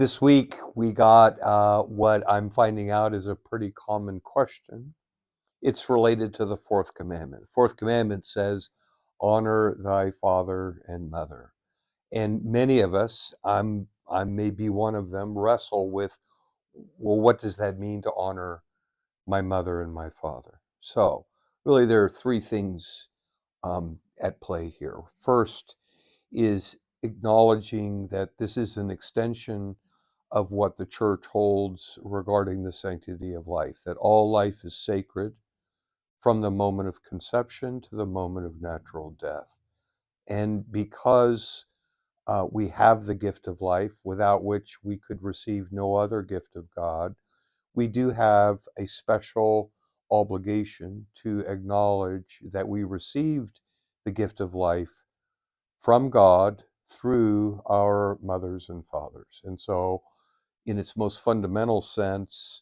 This week we got what I'm finding out is a pretty common question. It's related to the fourth commandment. The fourth commandment says, honor thy father and mother. And many of us, I may be one of them, wrestle with, well, what does that mean to honor my mother and my father? So really there are three things at play here. First is acknowledging that this is an extension of what the church holds regarding the sanctity of life, that all life is sacred from the moment of conception to the moment of natural death. And because we have the gift of life, without which we could receive no other gift of God, we do have a special obligation to acknowledge that we received the gift of life from God through our mothers and fathers. And so, in its most fundamental sense,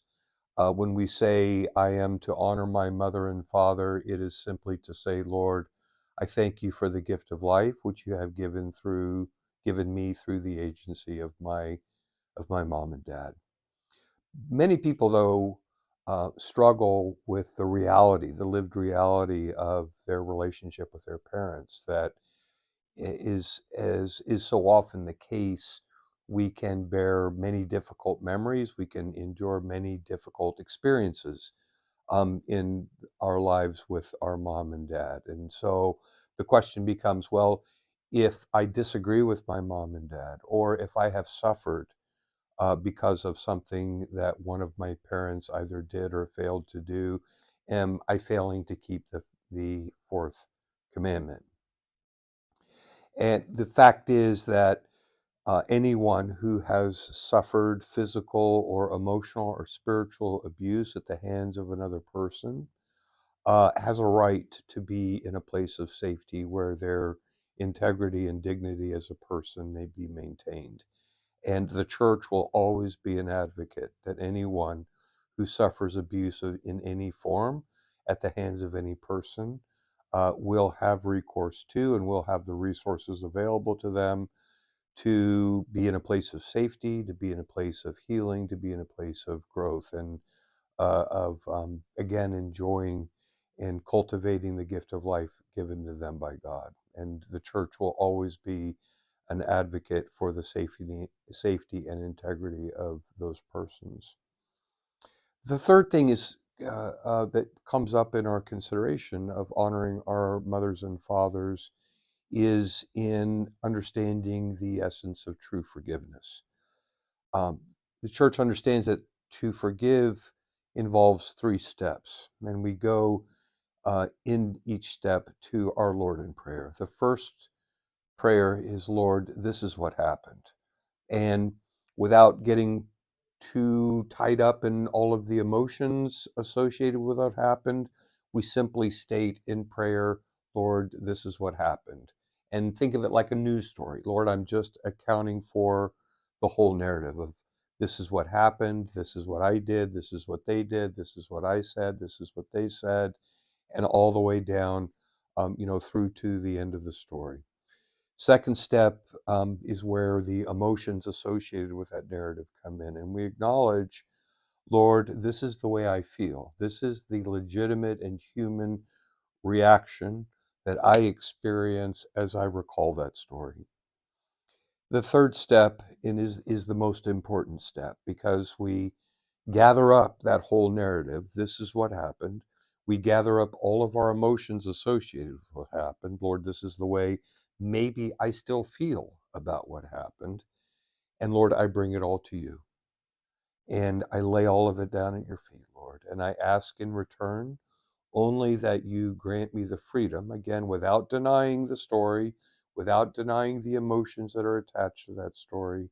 when we say, I am to honor my mother and father, it is simply to say, Lord, I thank you for the gift of life, which you have given me through the agency of my mom and dad. Many people, though, struggle with the reality, the lived reality of their relationship with their parents. That is, as is so often the case, we can bear many difficult memories, we can endure many difficult experiences in our lives with our mom and dad. And so the question becomes, well, if I disagree with my mom and dad, or if I have suffered because of something that one of my parents either did or failed to do, am I failing to keep the fourth commandment? And the fact is that anyone who has suffered physical or emotional or spiritual abuse at the hands of another person has a right to be in a place of safety where their integrity and dignity as a person may be maintained. And the church will always be an advocate that anyone who suffers abuse in any form at the hands of any person will have recourse to and will have the resources available to them to be in a place of safety, to be in a place of healing, to be in a place of growth, and of again enjoying and cultivating the gift of life given to them by God. And the church will always be an advocate for the safety and integrity of those persons. The third thing is that comes up in our consideration of honoring our mothers and fathers is in understanding the essence of true forgiveness. Um, the church understands that to forgive involves three steps, and we go in each step to our Lord in prayer. The first prayer is, Lord, this is what happened. And without getting too tied up in all of the emotions associated with what happened, we simply state in prayer, Lord, this is what happened. And think of it like a news story. Lord, I'm just accounting for the whole narrative of this is what happened, this is what I did, this is what they did, this is what I said, this is what they said, and all the way down, through to the end of the story. Second step is where the emotions associated with that narrative come in. And we acknowledge, Lord, this is the way I feel. This is the legitimate and human reaction that I experience as I recall that story. The third step is the most important step because we gather up that whole narrative. This is what happened. We gather up all of our emotions associated with what happened. Lord, this is the way maybe I still feel about what happened. And Lord, I bring it all to you. And I lay all of it down at your feet, Lord. And I ask in return only that you grant me the freedom, again, without denying the story, without denying the emotions that are attached to that story.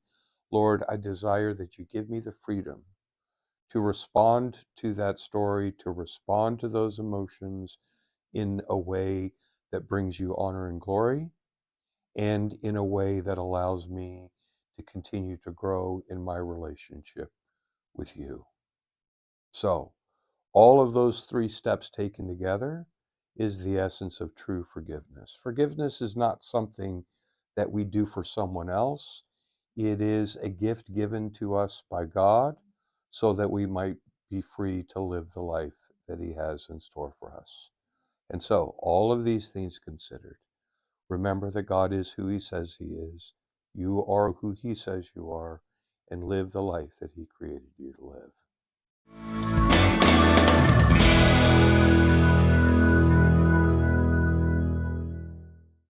Lord, I desire that you give me the freedom to respond to that story, to respond to those emotions in a way that brings you honor and glory, and in a way that allows me to continue to grow in my relationship with you. So, all of those three steps taken together is the essence of true forgiveness. Forgiveness is not something that we do for someone else. It is a gift given to us by God so that we might be free to live the life that He has in store for us. And so, all of these things considered, remember that God is who He says He is, you are who He says you are, and live the life that He created you to live.